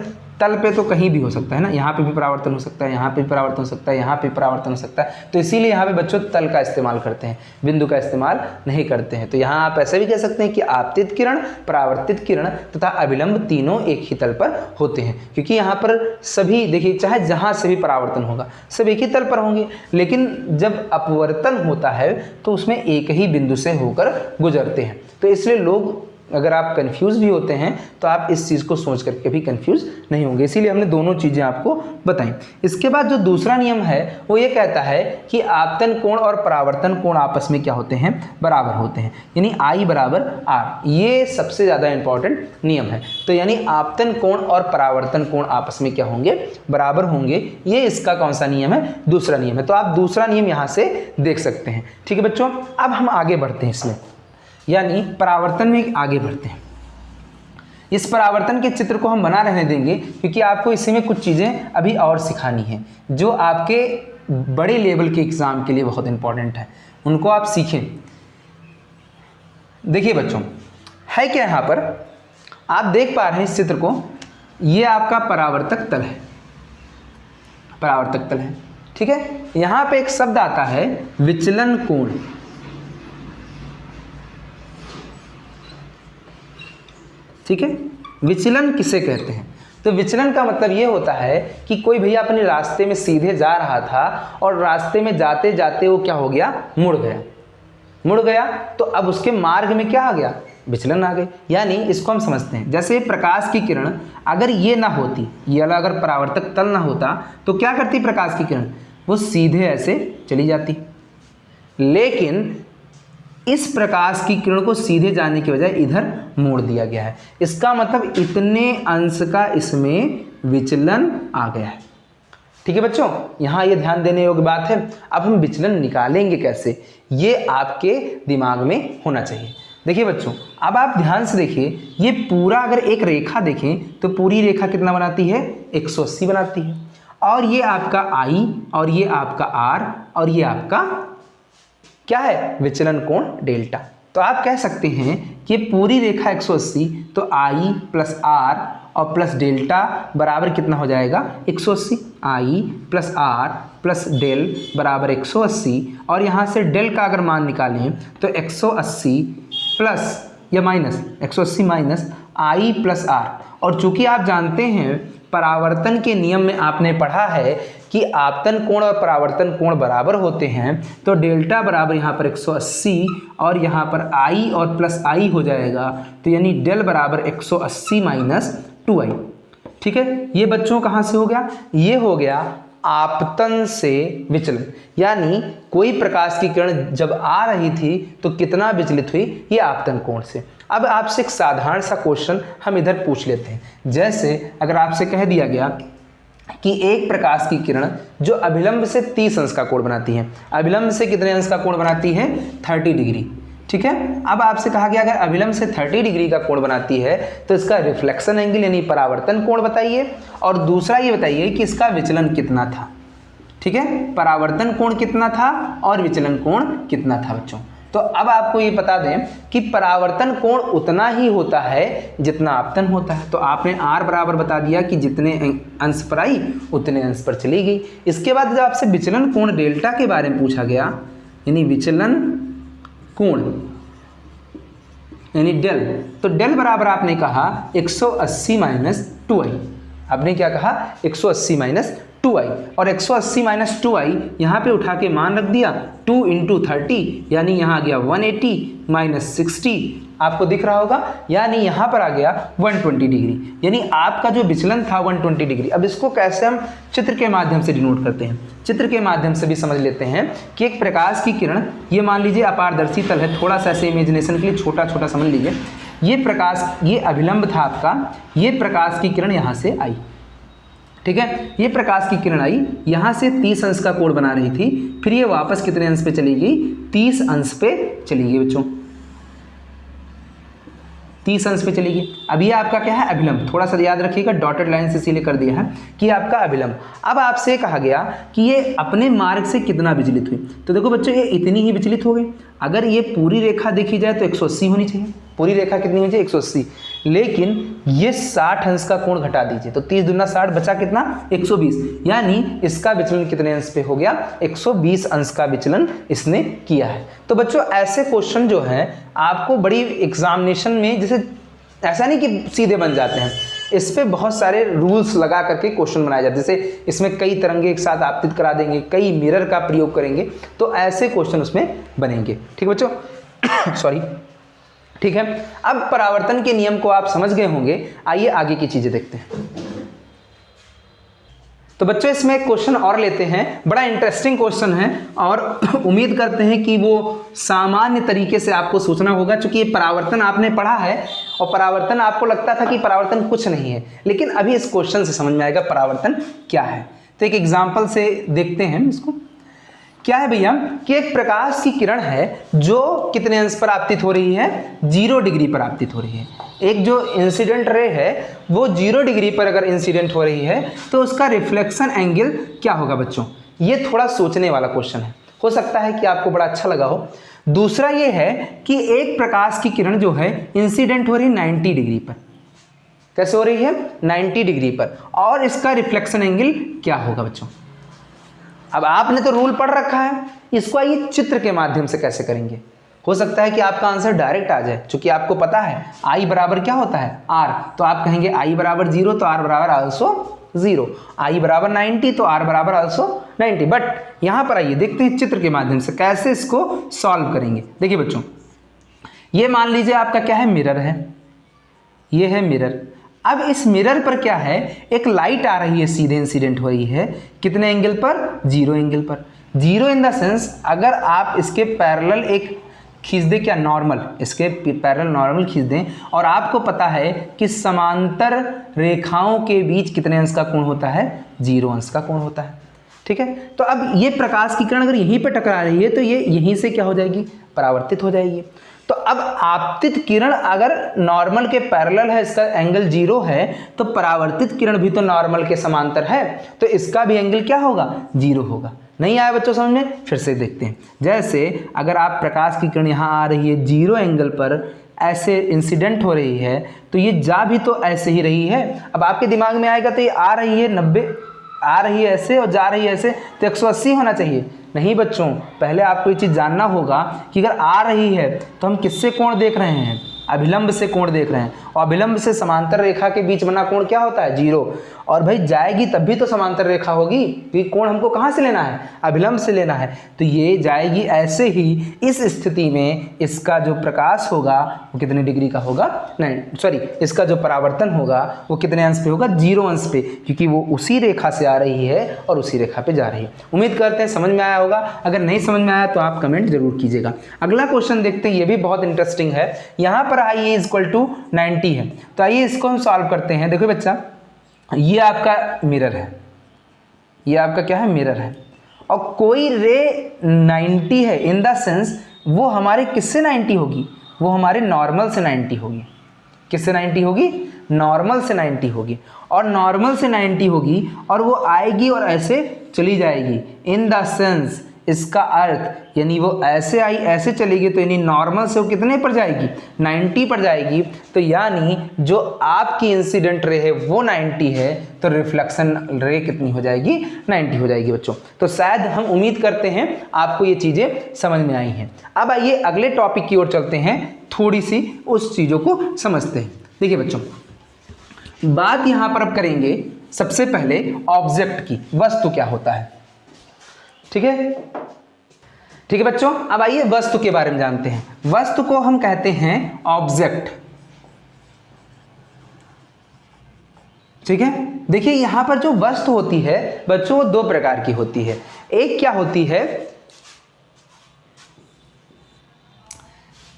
तल पे तो कहीं भी हो सकता है ना, यहाँ पे भी परावर्तन हो सकता है, यहाँ पे भी परावर्तन हो सकता है, यहाँ पे परावर्तन हो सकता है, तो इसीलिए यहाँ पे बच्चों तल का इस्तेमाल करते हैं, बिंदु का इस्तेमाल नहीं करते हैं। तो यहाँ आप ऐसे भी कह सकते हैं कि आपतित किरण, परावर्तित किरण तथा अभिलंब तीनों एक ही तल पर होते हैं, क्योंकि यहाँ पर सभी देखिए चाहे जहाँ से भी परावर्तन होगा सब एक ही तल पर होंगे, लेकिन जब अपवर्तन होता है तो उसमें एक ही बिंदु से होकर गुजरते हैं। तो इसलिए लोग अगर आप कंफ्यूज भी होते हैं तो आप इस चीज़ को सोच करके भी कंफ्यूज नहीं होंगे, इसीलिए हमने दोनों चीज़ें आपको बताई। इसके बाद जो दूसरा नियम है वो ये कहता है कि आपतन कोण और परावर्तन कोण आपस में क्या होते हैं, बराबर होते हैं, यानी I बराबर R। ये सबसे ज़्यादा इंपॉर्टेंट नियम है। तो यानी आपतन कोण और परावर्तन कोण आपस में क्या होंगे, बराबर होंगे। ये इसका कौन सा नियम है, दूसरा नियम है। तो आप दूसरा नियम यहाँ से देख सकते हैं। ठीक है बच्चों, अब हम आगे बढ़ते हैं इसमें, यानी परावर्तन में आगे बढ़ते हैं। इस परावर्तन के चित्र को हम बना रहने देंगे क्योंकि आपको इसी में कुछ चीज़ें अभी और सिखानी हैं जो आपके बड़े लेवल के एग्ज़ाम के लिए बहुत इंपॉर्टेंट है, उनको आप सीखें। देखिए बच्चों, है क्या यहाँ पर आप देख पा रहे हैं इस चित्र को, ये आपका परावर्तक तल है, परावर्तक तल है। ठीक है, यहाँ पे एक शब्द आता है विचलन कोण। ठीक है, विचलन किसे कहते हैं? तो विचलन का मतलब ये होता है कि कोई भैया अपने रास्ते में सीधे जा रहा था और रास्ते में जाते जाते वो क्या हो गया, मुड़ गया तो अब उसके मार्ग में क्या आ गया, विचलन आ गए। यानी इसको हम समझते हैं जैसे प्रकाश की किरण अगर ये ना होती, ये वाला अगर परावर्तक तल ना होता तो क्या करती प्रकाश की किरण, वो सीधे ऐसे चली जाती, लेकिन इस प्रकाश की किरण को सीधे जाने की बजाय इधर मोड़ दिया गया है। इसका मतलब इतने अंश का इसमें विचलन आ गया है। ठीक है बच्चों, यहाँ ये ध्यान देने योग्य बात है। अब हम विचलन निकालेंगे कैसे, ये आपके दिमाग में होना चाहिए। देखिए बच्चों, अब आप ध्यान से देखिए, ये पूरा अगर एक रेखा देखें तो पूरी रेखा कितना बनाती है, 180 बनाती है, और ये आपका I और ये आपका R और ये आपका क्या है, विचलन कोण डेल्टा। तो आप कह सकते हैं कि पूरी रेखा 180, तो I प्लस R और प्लस डेल्टा बराबर कितना हो जाएगा, 180। I plus R plus del बराबर 180, और यहाँ से डेल का अगर मान निकालें तो 180 प्लस या minus 180 minus I plus R। और चूंकि आप जानते हैं परावर्तन के नियम में आपने पढ़ा है कि आपतन कोण और परावर्तन कोण बराबर होते हैं, तो डेल्टा बराबर यहाँ पर 180 और यहाँ पर I और प्लस I हो जाएगा, तो यानी डेल बराबर 180 माइनस 2I। ठीक है, ये बच्चों कहाँ से हो गया, ये हो गया आपतन से विचलन। यानी कोई प्रकाश की किरण जब आ रही थी तो कितना विचलित हुई, ये आपतन कोण से। अब आपसे एक साधारण सा क्वेश्चन हम इधर पूछ लेते हैं। जैसे अगर आपसे कह दिया गया कि एक प्रकाश की किरण जो अभिलंब से 30 अंश का कोण बनाती है, अभिलंब से कितने अंश का कोण बनाती है, 30 डिग्री। ठीक है, अब आपसे कहा गया अगर अभिलंब से 30 डिग्री का कोण बनाती है तो इसका रिफ्लेक्शन एंगल यानी परावर्तन कोण बताइए, और दूसरा ये बताइए कि इसका विचलन कितना था। ठीक है, परावर्तन कोण कितना था और विचलन कोण कितना था बच्चों। तो अब आपको ये बता दें कि परावर्तन कोण उतना ही होता है जितना आपतन होता है। तो आपने R बराबर बता दिया कि जितने अंश पर आई उतने अंश पर चली गई। इसके बाद जब आपसे विचलन कोण डेल्टा के बारे में पूछा गया, यानी विचलन कोण यानी डेल, तो डेल बराबर आपने कहा 180 माइनस 2I। आपने क्या कहा, 180 माइनस 2I, और 180 माइनस 2I यहाँ पे उठा के मान रख दिया, 2 इंटू 30 यानी यहाँ आ गया 180 माइनस 60, आपको दिख रहा होगा, यानी यहाँ पर आ गया 120 डिग्री। यानी आपका जो विचलन था 120 डिग्री। अब इसको कैसे हम चित्र के माध्यम से डिनोट करते हैं, चित्र के माध्यम से भी समझ लेते हैं कि एक प्रकाश की किरण, ये मान लीजिए अपारदर्शी तल है, थोड़ा सा ऐसे इमेजिनेशन के लिए छोटा छोटा समझ लीजिए, ये प्रकाश, ये अभिलंब था आपका, ये प्रकाश की किरण यहाँ से आई। ठीक है, ये प्रकाश की किरण आई, यहाँ से 30 अंश का कोण बना रही थी, फिर ये वापस कितने अंश पे चली गई, 30 अंश पे चली गई बच्चों, 30 अंश पे चली गई। अब ये आपका क्या है, अभिलंब। थोड़ा सा याद रखिएगा, डॉटेड लाइन से इसीलिए कर दिया है कि आपका अभिलंब। अब आपसे कहा गया कि ये अपने मार्ग से कितना विचलित हुई, तो देखो बच्चों ये इतनी ही विचलित हो गई। अगर ये पूरी रेखा देखी जाए तो 180 होनी चाहिए, पूरी रेखा कितनी हो जाए 180, लेकिन ये 60 अंश का कोण घटा दीजिए तो 30 दूना 60 बचा कितना 120, यानी इसका विचलन कितने अंश पे हो गया 120 अंश का विचलन इसने किया है। तो बच्चों ऐसे क्वेश्चन जो हैं आपको बड़ी एग्जामिनेशन में, जैसे ऐसा नहीं कि सीधे बन जाते हैं, इस पे बहुत सारे रूल्स लगा करके क्वेश्चन बनाए जाते हैं। जैसे इसमें कई तरंगे एक साथ आपतित करा देंगे, कई मिरर का प्रयोग करेंगे, तो ऐसे क्वेश्चन उसमें बनेंगे। ठीक है बच्चों सॉरी ठीक है। अब परावर्तन के नियम को आप समझ गए होंगे, आइए आगे की चीजें देखते हैं। तो बच्चों इसमें एक क्वेश्चन और लेते हैं, बड़ा इंटरेस्टिंग क्वेश्चन है और उम्मीद करते हैं कि वो सामान्य तरीके से आपको सोचना होगा, क्योंकि ये परावर्तन आपने पढ़ा है और परावर्तन आपको लगता था कि परावर्तन कुछ नहीं है, लेकिन अभी इस क्वेश्चन से समझ में आएगा परावर्तन क्या है। तो एक एग्जाम्पल से देखते हैं इसको। क्या है भैया कि एक प्रकाश की किरण है जो कितने अंश पर आपतित हो रही है 0 डिग्री पर आपतित हो रही है। एक जो इंसिडेंट रे है वो 0 डिग्री पर अगर इंसिडेंट हो रही है तो उसका रिफ्लेक्शन एंगल क्या होगा बच्चों। ये थोड़ा सोचने वाला क्वेश्चन है, हो सकता है कि आपको बड़ा अच्छा लगा हो। दूसरा ये है कि एक प्रकाश की किरण जो है इंसिडेंट हो रही है 90 डिग्री पर। कैसे हो रही है 90 डिग्री पर, और इसका रिफ्लेक्शन एंगल क्या होगा बच्चों। अब आपने तो रूल पढ़ रखा है, इसको आइए चित्र के माध्यम से कैसे करेंगे। हो सकता है कि आपका आंसर डायरेक्ट आ जाए, क्योंकि आपको पता है I बराबर क्या होता है R, तो आप कहेंगे I बराबर 0 तो R बराबर आल्सो 0, I बराबर 90 तो R बराबर आल्सो 90। बट यहाँ पर आइए देखते हैं चित्र के माध्यम से कैसे इसको सॉल्व करेंगे। देखिए बच्चों, ये मान लीजिए आपका क्या है मिरर है, ये है मिरर। अब इस मिरर पर क्या है, एक लाइट आ रही है, सीधे इंसिडेंट हो रही है, कितने एंगल पर 0 एंगल पर। 0 इन द सेंस अगर आप इसके पैरेलल एक खींच दें, क्या नॉर्मल, इसके पैरेलल नॉर्मल खींच दें, और आपको पता है कि समांतर रेखाओं के बीच कितने अंश का कोण होता है 0 अंश का कोण होता है। ठीक है, तो अब ये प्रकाश की किरण अगर यहीं पर टकरा रही है तो ये यहीं से क्या हो जाएगी परावर्तित हो जाएगी। तो अब आपतित किरण अगर नॉर्मल के पैरेलल है, इसका एंगल 0 है, तो परावर्तित किरण भी तो नॉर्मल के समांतर है, तो इसका भी एंगल क्या होगा 0 होगा। नहीं आया बच्चों समझ में, फिर से देखते हैं। जैसे अगर आप प्रकाश की किरण यहाँ आ रही है 0 एंगल पर ऐसे इंसिडेंट हो रही है, तो ये जा भी तो ऐसे ही रही है। अब आपके दिमाग में आएगा तो ये आ रही है 90, आ रही है ऐसे और जा रही है ऐसे, तो 180 होना चाहिए। नहीं बच्चों, पहले आपको ये चीज़ जानना होगा कि अगर आ रही है तो हम किससे कोण देख रहे हैं, अभिलंब से कोण देख रहे हैं, और अभिलंब से समांतर रेखा के बीच बना कोण क्या होता है 0। और भाई जाएगी तब भी तो समांतर रेखा होगी, क्योंकि कोण हमको कहाँ से लेना है अभिलंब से लेना है, तो ये जाएगी ऐसे ही। इस स्थिति में इसका जो प्रकाश होगा वो कितने डिग्री का होगा, नहीं सॉरी, इसका जो परावर्तन होगा वो कितने अंश पे होगा 0 अंश पे, क्योंकि वो उसी रेखा से आ रही है और उसी रेखा पे जा रही है। उम्मीद करते हैं समझ में आया होगा, अगर नहीं समझ में आया तो आप कमेंट जरूर कीजिएगा। अगला क्वेश्चन देखते हैं, ये भी बहुत इंटरेस्टिंग है। यहाँ पर I इक्वल टू 90 है, तो आइए इसको हम सॉल्व करते हैं। देखो बच्चा, ये आपका मिरर है, ये आपका क्या है मिरर है, और कोई रे 90 है, इन द सेंस वो हमारे किससे 90 होगी, वो हमारे नॉर्मल से 90 होगी। किससे 90 होगी, नॉर्मल से 90 होगी, और नॉर्मल से 90 होगी और वो आएगी और ऐसे चली जाएगी। इन द सेंस इसका अर्थ यानी वो ऐसे आई ऐसे चलेगी, तो यानी नॉर्मल से वो कितने पर जाएगी 90 पर जाएगी। तो यानी जो आपकी इंसिडेंट रे है वो 90 है, तो रिफ्लेक्शन रे कितनी हो जाएगी 90 हो जाएगी बच्चों। तो शायद हम उम्मीद करते हैं आपको ये चीज़ें समझ में आई हैं। अब आइए अगले टॉपिक की ओर चलते हैं, थोड़ी सी उस चीज़ों को समझते हैं। देखिए बच्चों, बात यहाँ पर अब करेंगे सबसे पहले ऑब्जेक्ट की, वस्तु क्या होता है। ठीक है, ठीक है बच्चों, अब आइए वस्तु के बारे में जानते हैं। वस्तु को हम कहते हैं ऑब्जेक्ट। ठीक है, देखिए यहां पर जो वस्तु होती है बच्चों वो 2 प्रकार की होती है। एक क्या होती है,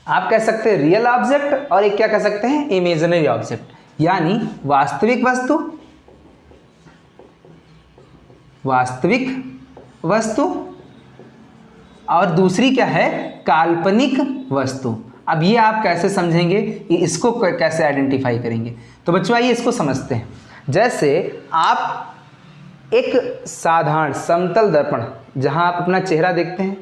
आप कह सकते हैं रियल ऑब्जेक्ट, और एक क्या कह सकते हैं इमेजिनरी ऑब्जेक्ट, यानी वास्तविक वस्तु, वास्तविक वस्तु, और दूसरी क्या है काल्पनिक वस्तु। अब ये आप कैसे समझेंगे, इसको कैसे आइडेंटिफाई करेंगे, तो बच्चों आइए इसको समझते हैं। जैसे आप एक साधारण समतल दर्पण, जहां आप अपना चेहरा देखते हैं,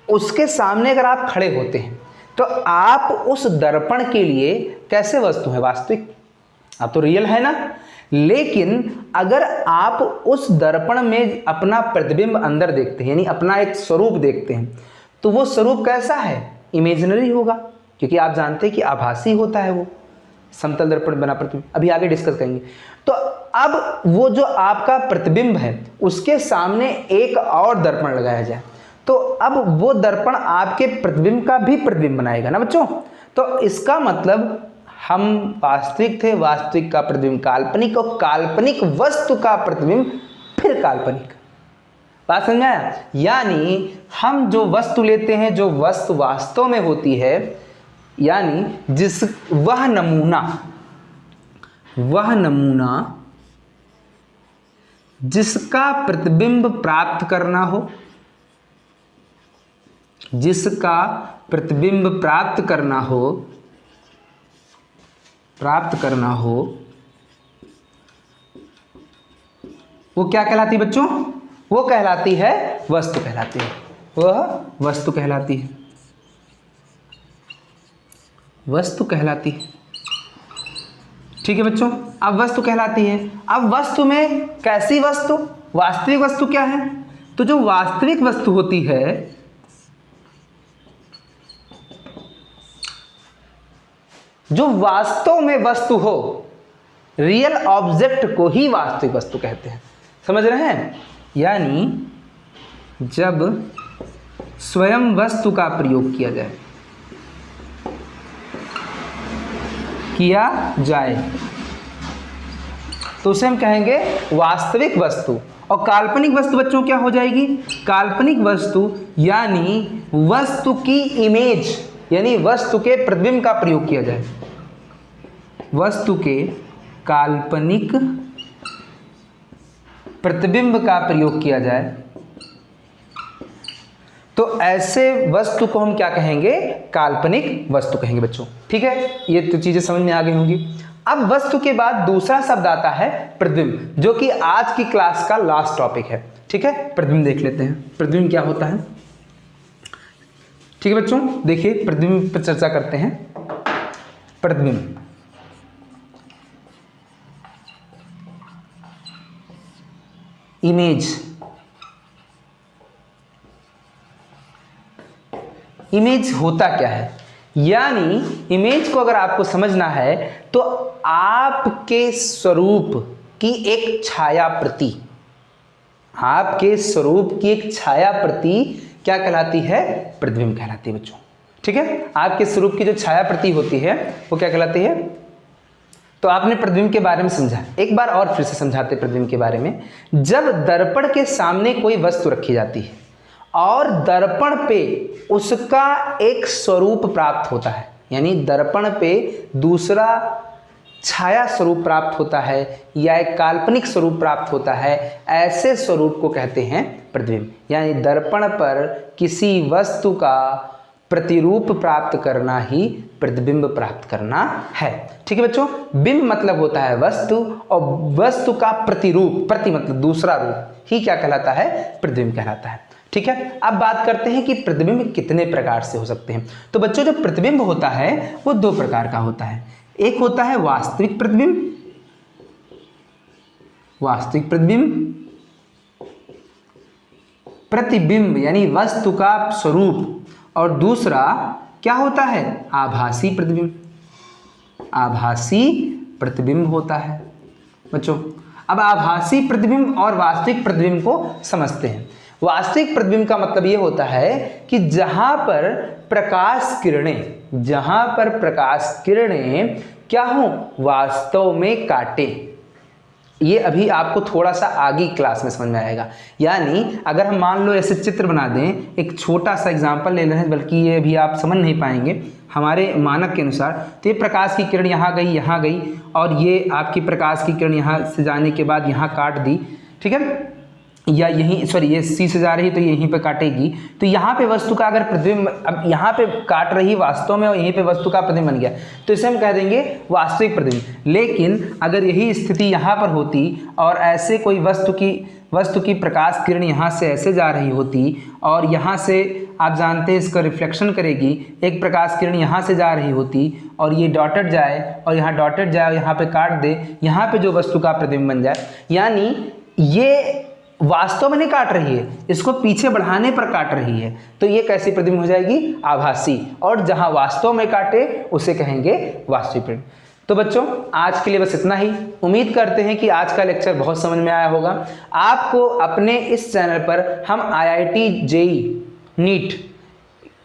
उसके सामने अगर आप खड़े होते हैं तो आप उस दर्पण के लिए कैसे वस्तु है? वास्तविक, आप तो रियल है ना। लेकिन अगर आप उस दर्पण में अपना प्रतिबिंब अंदर देखते हैं, यानी अपना एक स्वरूप देखते हैं, तो वो स्वरूप कैसा है? इमेजिनरी होगा, क्योंकि आप जानते हैं कि आभासी होता है वो समतल दर्पण बना प्रतिबिंब। अभी आगे डिस्कस करेंगे। तो अब वो जो आपका प्रतिबिंब है उसके सामने एक और दर्पण लगाया जाए, तो अब वो दर्पण आपके प्रतिबिंब का भी प्रतिबिंब बनाएगा ना बच्चों। तो इसका मतलब हम वास्तविक थे, वास्तविक का प्रतिबिंब काल्पनिक, और काल्पनिक वस्तु का प्रतिबिंब फिर काल्पनिक। बात समझ में आया? यानी हम जो वस्तु लेते हैं, जो वस्तु वास्तव में होती है, यानी जिस वह नमूना जिसका प्रतिबिंब प्राप्त करना हो, जिसका प्रतिबिंब प्राप्त करना हो, वो क्या कहलाती है बच्चों? वो कहलाती है वस्तु कहलाती है, वह वस्तु कहलाती है, वस्तु कहलाती है। ठीक है बच्चों, अब वस्तु कहलाती है। अब वस्तु में कैसी वस्तु? वास्तविक वस्तु क्या है? तो जो वास्तविक वस्तु होती है, जो वास्तव में वस्तु हो, रियल ऑब्जेक्ट को ही वास्तविक वस्तु कहते हैं। समझ रहे हैं? यानी जब स्वयं वस्तु का प्रयोग किया जाए तो उसे हम कहेंगे वास्तविक वस्तु। और काल्पनिक वस्तु बच्चों क्या हो जाएगी? काल्पनिक वस्तु यानी वस्तु की इमेज, यानी वस्तु के प्रतिबिंब का प्रयोग किया जाए, वस्तु के काल्पनिक प्रतिबिंब का प्रयोग किया जाए, तो ऐसे वस्तु को हम क्या कहेंगे? काल्पनिक वस्तु कहेंगे बच्चों। ठीक है, ये तो चीजें समझ में आ गई होंगी। अब वस्तु के बाद दूसरा शब्द आता है प्रतिबिंब, जो कि आज की क्लास का लास्ट टॉपिक है। ठीक है, प्रतिबिंब देख लेते हैं, प्रतिबिंब क्या होता है। ठीक है बच्चों, देखिए प्रतिबिंब पर चर्चा करते हैं। प्रतिबिंब, इमेज होता क्या है? यानी इमेज को अगर आपको समझना है तो आपके स्वरूप की एक छाया प्रति, आपके स्वरूप की एक छाया प्रति क्या कहलाती है? प्रतिबिंब कहलाती है बच्चों। ठीक है, आपके स्वरूप की जो छाया प्रति होती है वो क्या कहलाती है? तो आपने प्रतिबिंब के बारे में समझा, एक बार और फिर से समझाते प्रतिबिंब के बारे में। जब दर्पण के सामने कोई वस्तु रखी जाती है और दर्पण पे उसका एक स्वरूप प्राप्त होता है, यानी दर्पण पे दूसरा छाया स्वरूप प्राप्त होता है या एक काल्पनिक स्वरूप प्राप्त होता है, ऐसे स्वरूप को कहते हैं प्रतिबिंब। यानी दर्पण पर किसी वस्तु का प्रतिरूप प्राप्त करना ही प्रतिबिंब प्राप्त करना है। ठीक है बच्चों, बिंब मतलब होता है वस्तु, और वस्तु का प्रतिरूप, प्रति मतलब दूसरा रूप ही क्या कहलाता है? प्रतिबिंब कहलाता है। ठीक है, अब बात करते हैं कि प्रतिबिंब कितने प्रकार से हो सकते हैं। तो बच्चों जो प्रतिबिंब होता है वो दो प्रकार का होता है। एक होता है वास्तविक प्रतिबिंब, वास्तविक प्रतिबिंब, प्रतिबिंब यानी वस्तु का स्वरूप, और दूसरा क्या होता है? आभासी प्रतिबिंब, आभासी प्रतिबिंब होता है बच्चों। अब आभासी प्रतिबिंब और वास्तविक प्रतिबिंब को समझते हैं। वास्तविक प्रतिबिंब का मतलब ये होता है कि जहां पर प्रकाश किरणें क्या हो? वास्तव में काटे। ये अभी आपको थोड़ा सा आगे क्लास में समझ में आएगा। यानी अगर हम मान लो ऐसे चित्र बना दें, एक छोटा सा एग्जांपल ले लें, बल्कि ये अभी आप समझ नहीं पाएंगे हमारे मानक के अनुसार। तो ये प्रकाश की किरण यहाँ गई, और ये आपकी प्रकाश की किरण यहाँ से जाने के बाद यहाँ काट दी। ठीक है, या यहीं सॉरी ये सी से जा रही तो यहीं पे काटेगी, तो यहाँ पे वस्तु का अगर प्रतिबिंब, अब यहाँ पे काट रही वास्तव में और यहीं पे वस्तु का प्रतिबिंब बन गया, तो इसे हम कह देंगे वास्तविक प्रतिबिंब। लेकिन अगर यही स्थिति यहाँ पर होती और ऐसे कोई वस्तु की वस्तु की प्रकाश किरण यहाँ से ऐसे जा रही होती और यहाँ से आप जानते हैं इसका रिफ्लेक्शन करेगी, एक प्रकाश किरण यहाँ से जा रही होती और ये डॉटेड जाए और यहाँ डॉटेड जाए और यहाँ पे काट दे, यहाँ पे जो वस्तु का प्रतिबिंब बन जाए, यानी ये वास्तव में नहीं काट रही है, इसको पीछे बढ़ाने पर काट रही है, तो ये कैसी प्रतिबिंब हो जाएगी? आभासी। और जहाँ वास्तव में काटे उसे कहेंगे वास्तविक प्रतिबिंब। तो बच्चों आज के लिए बस इतना ही। उम्मीद करते हैं कि आज का लेक्चर बहुत समझ में आया होगा। आपको अपने इस चैनल पर हम IIT JEE नीट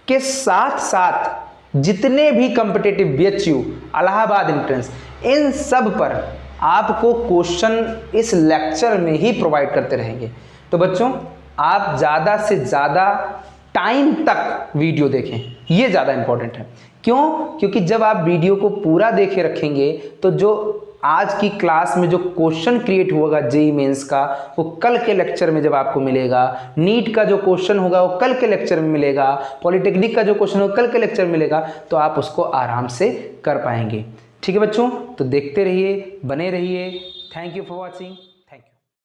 के साथ साथ जितने भी कॉम्पिटिटिव BHU, इलाहाबाद एंट्रेंस, इन सब पर आपको क्वेश्चन इस लेक्चर में ही प्रोवाइड करते रहेंगे। तो बच्चों आप ज़्यादा से ज़्यादा टाइम तक वीडियो देखें, ये ज़्यादा इंपॉर्टेंट है। क्यों? क्योंकि जब आप वीडियो को पूरा देखे रखेंगे तो जो आज की क्लास में जो क्वेश्चन क्रिएट होगा JEE मेंस का, वो कल के लेक्चर में जब आपको मिलेगा, नीट का जो क्वेश्चन होगा वो कल के लेक्चर में मिलेगा, पॉलिटेक्निक का जो क्वेश्चन होगा कल के लेक्चर में मिलेगा, तो आप उसको आराम से कर पाएंगे। ठीक है बच्चों, तो देखते रहिए, बने रहिए। Thank you for watching.